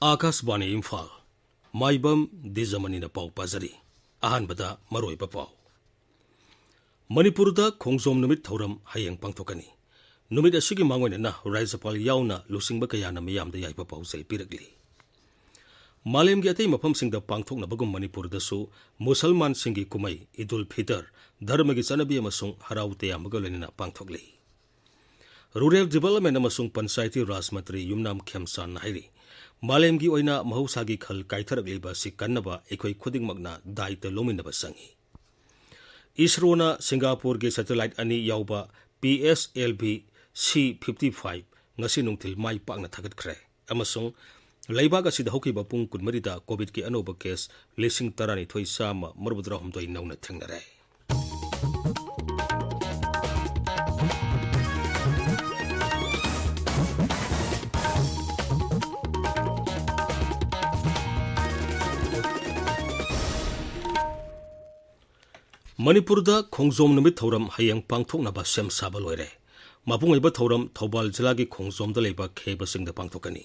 आकाशवाणी इम्फाल माइबम दिजमनी पाउ पाजरी अहानबदा मरोइबा पाउ मणिपुरदा खोंजोम नुमित थौरम हयेंग पांथोकनी नुमित असिगी मांगोइना राज्यपाल याउना लुसिंगबा कयाना मियामदा याइबा पाउजेल पिरगली मालेमगी अतै मफमसिंगदा पांथोकनबगुम मणिपुरदसु मुसलमान सिंगी कुमई ईदुल फितर धर्मगी चनबी अमसुंग हराउ तयामगा लोइना पांथोकली रूरल डेवलपमेंट अमसुंग पंचायती राज मंत्री युमनाम खेमसान हाइरी मालेमगी ओइना महौसागी खल काइथरगलिबा सि कन्नबा एखोइ खुदिंगमगना दायित्व लोमिनबा संगी इसरोना सिंगापुर के सैटेलाइट अनि याउबा PSLV C-55 ngasi nungthil mai pakna thagatkhre amasung leibaga asida hokiba pung kunmarida covid ki anoba case lising tarani thoi sama marbudra humdoi nauna thengnare मणिपुरदा खोंजोम नुमित थौरम हयेंग पांथोकनबा सेम साबा लोइरे मापुंगैबा थौरम थौबाल जिलागी खोंजोमदा लेबा खेबसिंगदा पांथोकनी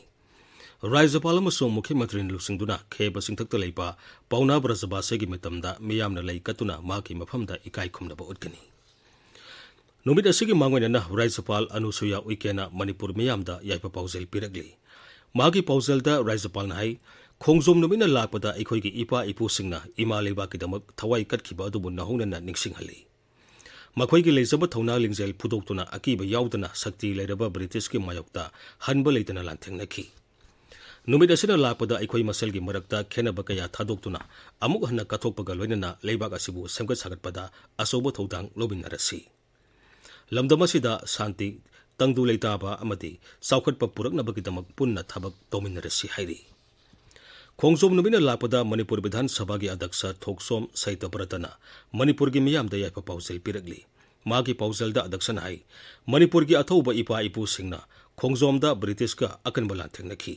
राज्यपाल अमसुंग मुख्यमंत्री लुसिंगदुना खेबसिंगथक्ता लेबा पौना ब्रजबासेगी मितमदा मियामना लैकतुना माकी मफमदा इकाई खुमनबा उद्गनी नुमित असिगी मांगोइना राज्यपाल अनुसुया उइकेना मणिपुर मियामदा याइपा पाउजेल पिरगली मागी पाउजेलदा राज्यपाल हाई खोंजोम नुमिना लापदा अखोइगी इपा इपुसिंगना इमा लेबाकीदमक थवाई कटखिबा अदुबु नहुनना निंगसिंगहली मखोइगी लेजबा थौना लिंगजेल फुदोक्तुना अकीबा याउदना शक्ति लेरबा ब्रिटिशकी मायोक्ता हनबा लेतना लांथेंगनखी नुमित असिना लापदा अखोइ मसेलगी मरक्ता खेनबा कया थादोक्तुना अमुक हन्ना कथोकपगा लोइनना लेबाक असिबु सेमगत सागतपदा अचौबा थौदांग लोबिनरसी लमदमसिदा शांति तंगदु लेताबा अमदि चौखटपा पुरकनबगीदमक पुन्ना थबक तौमिनरसी हाइरी खोंजोम नुमिना लापदा मणिपुर विधान सभा की अध्यक्ष थोकसोम सैतब्रतना मणिपुर की मियामदा याइपा पाउजेल पिरगली मागी पाउजेलदा अध्यक्षना हाई मणिपुर की अथौबा इपा इपुसिंगना खोंजोमदा ब्रिटिश का अकनबा लांथेंगनखी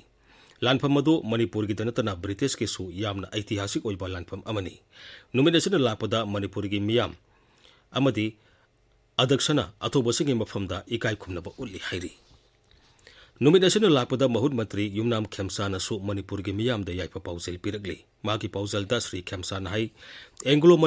लानफम अदु मणिपुर की नतना ब्रिटिश के सु यामना ऐतिहासिक ओइबा लानफम अमनी नुमित असिना लापदा मणिपुर की मियाम अमदि अध्यक्षना अथौबसिंगी मफमदा इकाई खुमनबा उल्ली हाइरी नुमित असिना लापदा महूत मंत्री युमनाम खेमसानसु मणिपुर की मियामदा याइपा पाउजेल पिरगली मागी पाउजेलदा श्री खेमसान हाई एंग्लो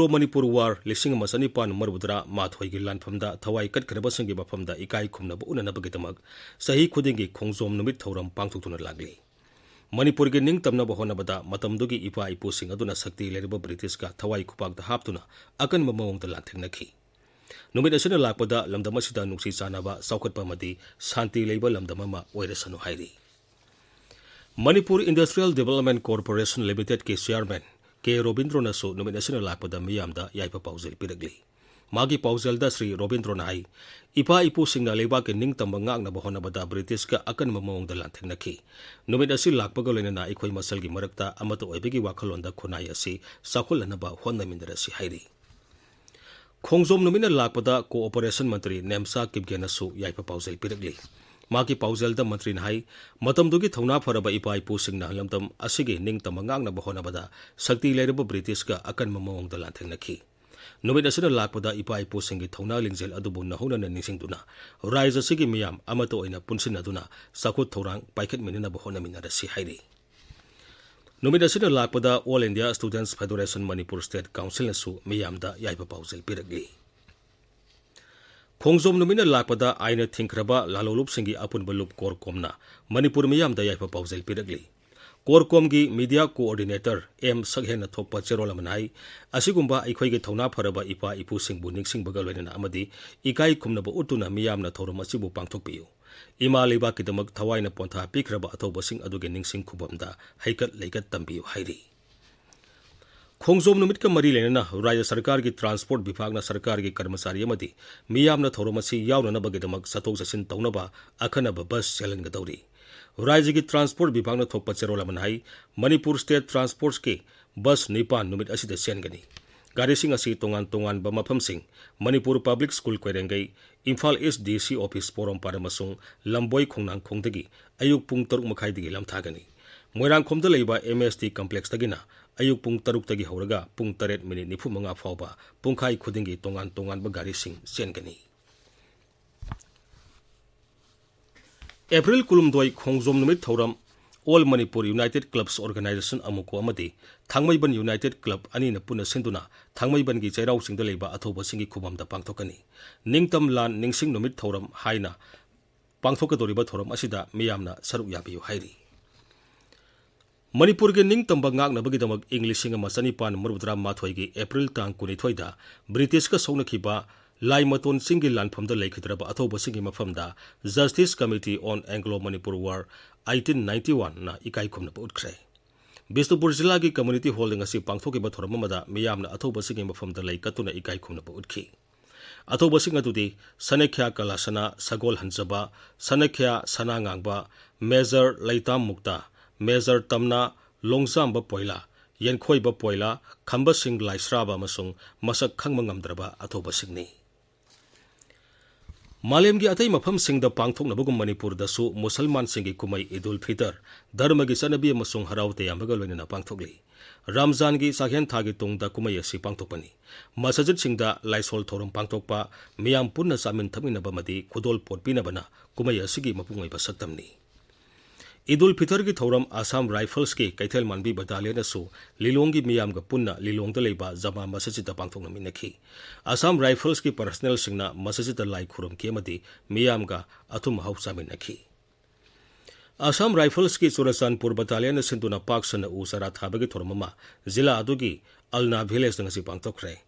मणिपुर वार लिसिंग मसनिपान मरबुद्रा माथोइगी लानफमदा थवाई कटखरबसंगी मफमदा इकाई खुमनबा उननबगीदमक सही खुदिंगी खोंजोम नुमित थौरम पांथोक्तुना लागली मणिपुर की निंग तमनबा होनबदा मतमदुगी इपा इपुसिंग अदुना शक्ति लेरबा ब्रिटिश का थवाई खुपाकदा हापतुना अकनबा मवंगदा लांथेंगनखी नुमित असिना लापदा लमदम असिदा नुक्सी चानबा चौखटपा अमदि शांति लेबा लमदम अमा ओइरसनु हाइरी Manipur Industrial Development Corporation Limited के चेयरमैन के रोबिंद्रोनसु नुमित असिना लापदा मियामदा याइपा पाउजेल पिरगली मागी पाउजेलदा श्री रोबिंद्रोना हाई इपा इपुसिंगना लेबा के निंगतंबा ngagnaba honabada ब्रिटिश का अकनबा मवंगदा लांथेंगनखी नुमित असि लाकपगा लोइनना अखोइ मसलगी मरक्ता अमत ओइबगी वाखलोंदा खुनाई असि साखोलनबा होनमिंदरसि हाइरी खोंजोम नुमिना लापदा कोऑपरेशन मंत्री नेमसा किबगेनसु याइपा पाउजेल पिरगली माकी पाउजेलदा मंत्री हाई मतमदुगी थौना फरबा इपा इपुसिंगना लमदम असिगी निंगतंबा ngagnaba honabada शक्ति लेरबा ब्रिटिश का अकनबा मवंगदा लांथेंगनखी नुमित असिना लापदा इपा इपुसिंगी थौना लिंगजेल अदुबु नहुनना निंगसिंगदुना राज्य सिगी मियाम अमत ओइना पुनसिनदुना साखुत थौरांग पाइखतमिननबा होनमिनरसि हाइरी नुमित असिना लापदा All India Students Federation Manipur State Council नसु मियामदा याइपा पाउजेल पिरगली खोंजोम नुमिना लापदा आइना थिंखरबा लालोलुप सिंगी अपुनबा लुप कोरकोमना मणिपुर मियामदा याइपा पाउजेल पिरगली कोरकोम की मीडिया कोऑर्डिनेटर एम सगहेन थोपा चेरोलमनाई असिगुंबा अखोइगे थौना फरबा इपा इपुसिंगबु निंगसिंगबगा लोइनना अमदि इकाई खुमनबा उतुना मियामना थौरम असिबु पांथोकपियु इमा लेबाकीदमक थवाइना पोंथा पिखरबा अथौबसिंग अदुगे निंगसिंग खुबमदा हैकत लेकत तंबियु हाइरी खोंजोम नुमित का मरी लेना राज्य सरकार की ट्रांसपोर्ट विभागना सरकार की कर्मचारी अमदि मियामना थौरम असि यावननबगीदमक सतोक ससिन तौनबा अखनबा बस चलनगदौरी राज्य की ट्रांसपोर्ट विभाग ने थोपा चेरोलमन हाई मणिपुर स्टेट ट्रांसपोर्ट के बस निपान नुमित असिदा सेनगनी गारीसिंग असि तोंगान तोंगान बा मफमसिंग मणिपुर पब्लिक स्कूल क्वेरेंगई इम्फाल ईस्ट DC ऑफिस पोरम पारमसुंग लंबोई खोंगनांग खोंगदगी अयुक पुंग 3 मखाइदगी लमथागनी मोइरांगखोमदा लेबा MST कॉम्प्लेक्स तगिना अयुक पुंग 3 तगी हौरगा पुंग 8:45 फाउबा पुंखाई खुदिंगी तोंगान तोंगान बा गारीसिंग सेनगनी April kulumdoi khongjom numit thoram All Manipur United Clubs Organization amuko amadi Thangmaiban United Club ani na puna sinduna Thangmaiban gi chairau singda leiba athoba singi khubam da pangthokani ningtam lan ningsing numit thoram haina pangthokadoriba thoram asida miyamna saru yabiyu hairi Manipur ge ningtamba ngaknabagi damak English ama sanipan murudra mathoi gi April tang kunithoi da British ka saunakhiba Laimaton singi lanfamda lekhidraba athoba singi mafamda Justice Committee on Anglo-Manipur War 1891 na ikai khumna utkre Bisnupur jila gi community hall ngasi pangthoki ba thoramamada miyamna athoba singi mafamda laikatuna ikai khumna utkhi athoba singa tudi Sanakhya Kalasana Sagol Hanjaba Sanakhya Sanangangba Major Laitam Mukta Major Tamna Longzamba Poila Yenkhoiba Poila Khamba Singh Laisraba masung masak khangma ngamdraba athoba singni Malemgi atai mafam singda pangthoknabagum Manipur dasu Musalman singi kumai Idul Fitr dharmagi sanabi amasung haraute yambaga loinana pangthokli Ramzan gi sakhen thagi tungda kumai asi pangthokpani masajid singda laisol thorum pangthokpa miyam punna samin thaminaba madi khudol potpinabana kumai asigi mapungoi basaktamni Idul Fitr ki thoram Assam Rifles ki Kaithel Manbi Battalion asu Lilong ki miyam ga punna Lilong da leiba Jama masajid da pangthokna minakhi Assam Rifles ki personnel singna masajid da lai khurum ki amadi miyam ga athum hausa minakhi Assam Rifles ki Churasanpur Battalion sinduna paksana usara thabagi thormama zila adugi Alna village ngasi pangthokre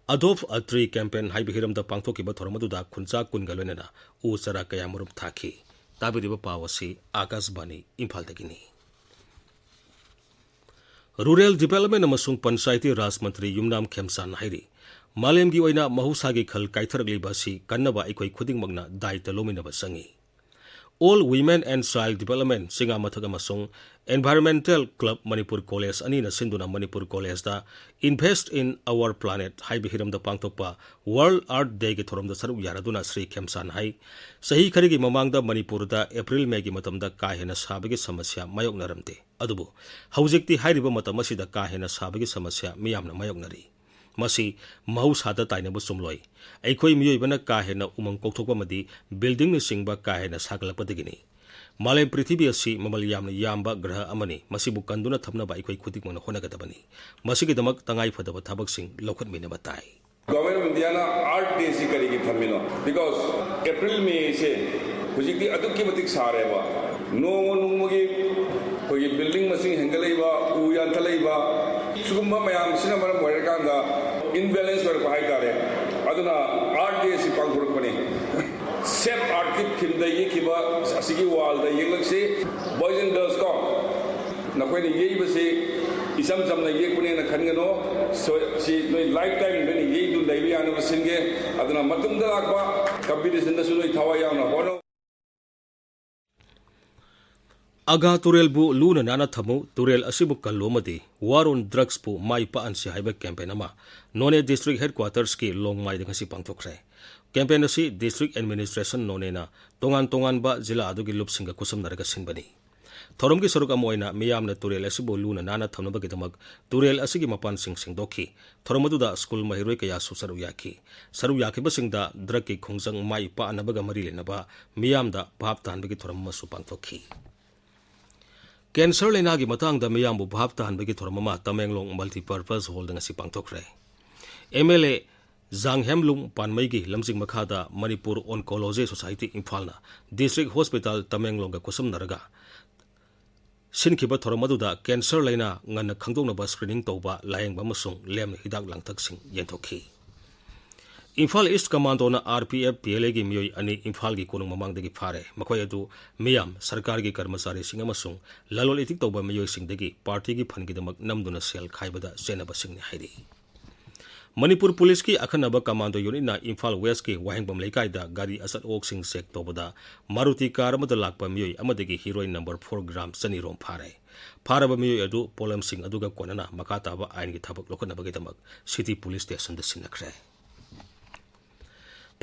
Adopt a Tree campaign haibihiram da pangthoki ba thormadu da khuncha kungalwenena usara kayamurum thaki Tabiriba Pawasi Akashbani Imphal Dagini Rural Development amasung Panchayati Raj Mantri Yumnam Khemsan hairi Malemgi oina mahusagi khal kaitharagli basi kannaba aikoi khudingmakna daita lominaba sangi All Women and Child Development singa mathaga masung Environmental Club Manipur College anina sinduna Manipur College da Invest in Our Planet haibihiram da pangthokpa World Earth Day ge thorom da saru yaraduna Sri Khemsan hai sahi kharigi mamangda Manipur da April May gi matamda ka hena sabagi samasya mayoknaramte adubu haujikti hairiba matam asida ka hena sabagi samasya miyamna mayoknari masi mahusada tainaba sumloi aikhoi miyoibana ka hena umang kokthokpa madi building ni singba ka hena sagalakpadagini Malem Prithibhi asi mamal yamna yamba graha amani masibu kanduna thamnaba aikhoi khudikmana honagadabani masigidamak tangai phadaba thabaksing lokhatminaba tai Government of India na art day si karigi thamino because April May se hujikti adukki matik sareba no numugi kogi building masing hengalaiba u yantalaiba sugumba mayam sina maram oirkanda imbalance or ko haitare aduna art day si pangurukpani Sep art kit kimda ye kiba asigi wall da yenglaksi boys and girls ko nakoi ni ye base isam samna ye kune na khangano so si no lifetime ni ye du daibi anu singe aduna matumda lakba competition da sunoi thawa yauna hono Aga Turel bu luna nana thamu Turel asibu kalomadi war on drugs pu mai pa ansi haiba campaign ama None district headquarters ki long mai ngasi pangthokre campaign asi district administration none na tongan ba jila adugi lupsinga kusum naraga sinbani thorom ki sorok amoina miyamna Turel asibu luna nana thamnaba gidamak Turel asigi mapan sing dokhi thoromadu da school mahiroi kaya su saru yaki basingda drug ki khongjang mai pa anabaga mari lenaba miyamda bhap tanbagi thorom masu pangthokhi Cancer lena gi matang da miyambu bhap tanbagi thoramama Tamenglong multipurpose hall ngasi pangthokre MLA Zanghemlung Panmai gi lamjing makhada Manipur Oncology Society Imphal District Hospital Tamenglong ga kusum naraga sinkiba thoramadu da cancer lena ngana khangdongnaba screening tawba layengba masung lem hidak langthak sing yenthokhi Imphal East Commando na RPF PLA gi miyoi ani Imphal gi konung mamangdagi phare makhoi adu miyam sarkar gi karmasari sing amasung lalol itik tawba miyoi singdagi party gi phangidamak namduna sel khaibada senaba singni hairi Manipur Police ki akhanaba commando unit na Imphal West ki wahengbam leikai da gari asat ok sing sek tobada Maruti car amada lakpa miyoi amadagi heroin number 4 gram sani rom phare pharaba miyoi adu polam sing aduga konana makataba ain gi thabak lokhanaba gidamak city police station da sinakre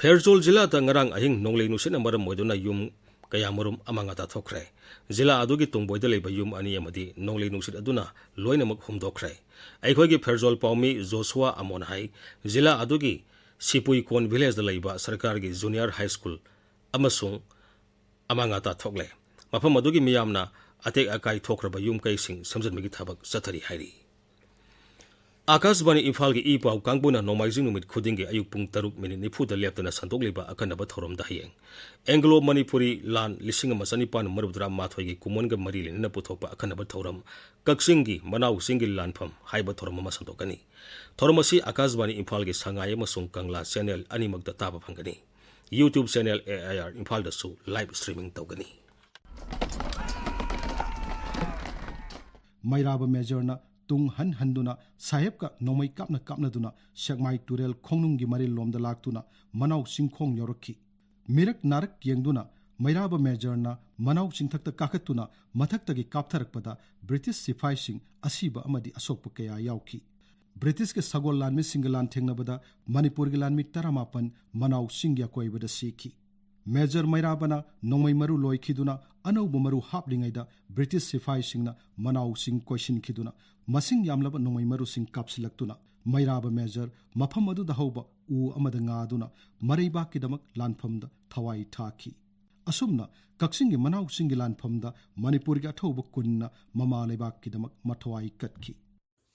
Pherzol jila ta ngarang ahing nonglei nusin amaram moduna yum kayamarum amangata thokre jila adugi tungboida leba yum ani amadi nonglei nusin aduna loinamak humdokre aikhoi Pherzol Paumi Joshua Amon hai jila adugi Sipui Kon village da leba sarkar gi junior high school amasung amangata thokle mafam adugi miyamna atek akai thokraba yum kai sing samjanmagi thabak chathari hairi Akashbani Imphal gi ipau kangbuna nomaijing numit khudingi ayuk pung 3:40 da leptana santokleba akanaba thorom da hieng Anglo Manipuri lan lisinga masanipan marudra mathoi gi kumonga marili na puthokpa akanaba thoram kaksingi manau singil lanpham haiba thoram ma santokani thoromasi Akashbani Imphal gi sangai masung kangla channel animak da taba phangani YouTube channel AIR Imphal da su live streaming tawgani Mairaba Majorna tung handuna sahib ka nomai kapna duna shakmai turel khongnung mari lomda laktuna manau singkhong yorokhi mirak narak yengduna Mairaba Majorna manau singthakta kakatuna mathakta gi kaptharakpada British sipai sing asiba amadi asokpa kaya yaukhi British ke sagol lanmi singalan thengnabada Manipur gi lanmi 18 manau singya koibada sikhi Major Mairabana nomai maru loikhiduna anauba maru haplingaida British sipai singna manau sing question khiduna masing yamlaba nomai maru sing kapsilaktuna Mairaba Major mafam adu da hauba u amada ngaduna maraiba kidamak lanphamda thawai thaki asumna kaksingi manau singi lanphamda Manipur ga thauba kunna mama leibak kidamak mathawai katki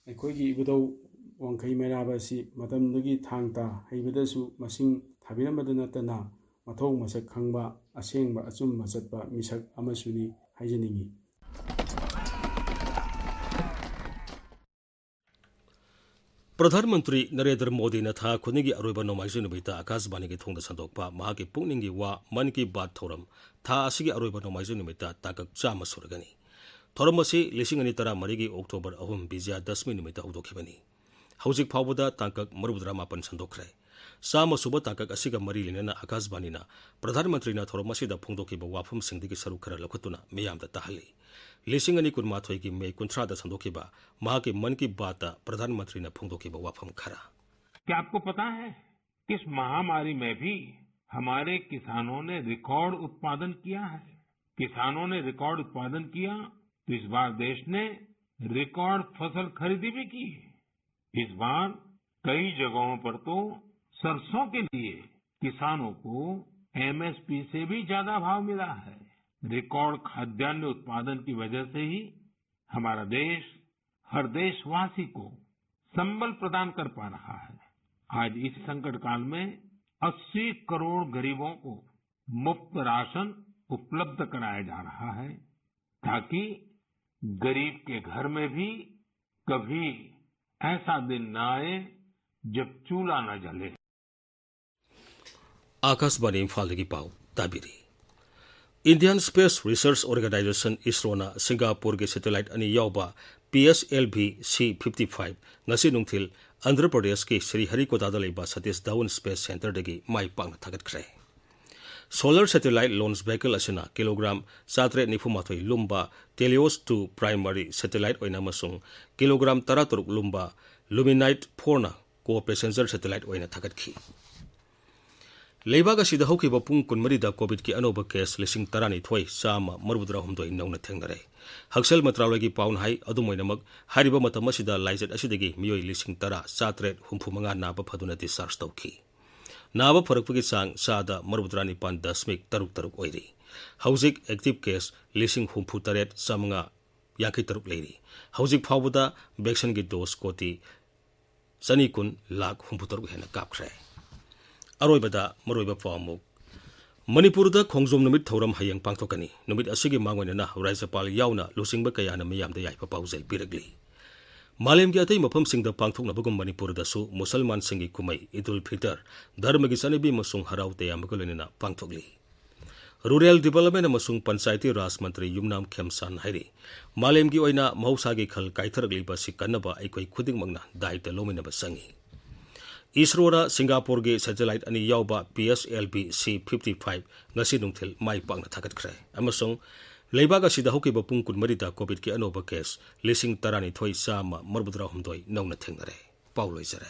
ꯑꯩꯈꯣꯏꯒꯤ ꯏꯕꯨꯙꯧ ꯋꯥꯡꯈꯩ ꯃꯩꯔꯥꯕ ꯑꯁꯤ ꯃꯇꯝꯗꯨꯒꯤ ꯊꯥꯡꯇꯥ ꯍꯩꯕꯗꯁꯨ ꯃꯁꯤꯡ ꯊꯥꯕꯤꯔꯝꯕꯗ ꯅꯠꯇꯅ ꯃꯊꯧ ꯃꯁꯛ ꯈꯪꯕ ꯑꯁꯦꯡꯕ ꯑꯆꯨꯝꯕ ꯆꯠꯄ ꯃꯤꯁꯛ ꯑꯃꯁꯨꯅꯤ ꯍꯥꯏꯖꯅꯤꯡꯉꯤ Pradhanmantri Narendra Modi na tha khunigi aroiba nomaijing numita Akashbani gi thongda sandokpa mahaki pungningi wa man ki baat thoram tha asigi aroiba nomaijing numita takak chama suragani thoram asi 2013 gi October 3 Bijaya Dashmi numita hudokibani hojik phawbada takak marudra mapan sandokre sama suba takak asiga mari linena Akashbani na Pradhanmantri na thoram asi da phongdokiba wafam singdigi saru khara lakhutuna miyamda tahali 2019 की मई 19 da sandokiba maha के मन की बात प्रधानमंत्री ने फोंदोकिबा वाफम खरा क्या आपको पता है कि इस महामारी में भी हमारे किसानों ने रिकॉर्ड उत्पादन किया है किसानों ने रिकॉर्ड उत्पादन किया तो इस बार देश ने रिकॉर्ड फसल खरीदी भी की इस बार कई जगहों पर तो सरसों के लिए किसानों को एमएसपी से भी ज्यादा भाव मिला है रिकॉर्ड खाद्यान्न उत्पादन की वजह से ही हमारा देश हर देशवासी को संबल प्रदान कर पा रहा है आज इस संकट काल में 80 करोड़ गरीबों को मुफ्त राशन उपलब्ध कराया जा रहा है ताकि गरीब के घर में भी कभी ऐसा दिन न आए जब चूल्हा न जले Akashbani Imphal gi pau tabiri Indian Space Research Organization ISRO na Singapore ge satellite ani yauba PSLV C55 ngasi nungthil Andhra Pradesh ke Sriharikota da leiba Satish Dhawan Space Center dagi mai pang thagat khre Solar Satellite Launch Vehicle asina kilogram 794 lumba Helios 2 primary satellite oina masung kilogram 13 lumba Luminite 4 na co-passenger satellite oina thagat khi Leibaga sida hokiba pung kunmari da COVID ki anoba case lising tarani thoi sama marudra humdoi nauna thengnare Haksel Matralogi paun hai adumoinamak hariba matam asida laizat asidagi miyoi lising tara 735 naba phaduna discharge tawki naba pharakpagi sang sada marudra ni 5.3 oiri Haujik active case lising humpu taret samanga yaki taruk leiri Haujik phawbuda vaccine gi dose koti sanikun lakh humpu taruk hena kapkhre Aroibada Maroiba Pamuk Manipurda Khongjom Numit Thoram Hayang Pangtokani Numit Asigi Mangwana Rajapal Yauna Lusingba Kayana Miyam da Yaipa Pausel Biragli Malem gi atai mafam singda pangthokna bagum Manipurda su Musalman singi kumai Idul Fitr Dharmagi sanibi masung harau te yamakulena pangthokli Rural Development amasung Panchayati Raj Mantri Yumnam Khemsan Hairi Malem gi oina Mausagi khal kaitharagli ba sikanaba aikoi khuding mangna daita lomina ba sangi ISRO ra Singapore ge satellite ani yauba PSLV C55 ngasi nungthil mai pangna thagat khre amasung leibaga sida hokiba pung kunmari da COVID ki anoba case lising tarani thoi sama marbudra humdoi nauna thengnare pauloi jare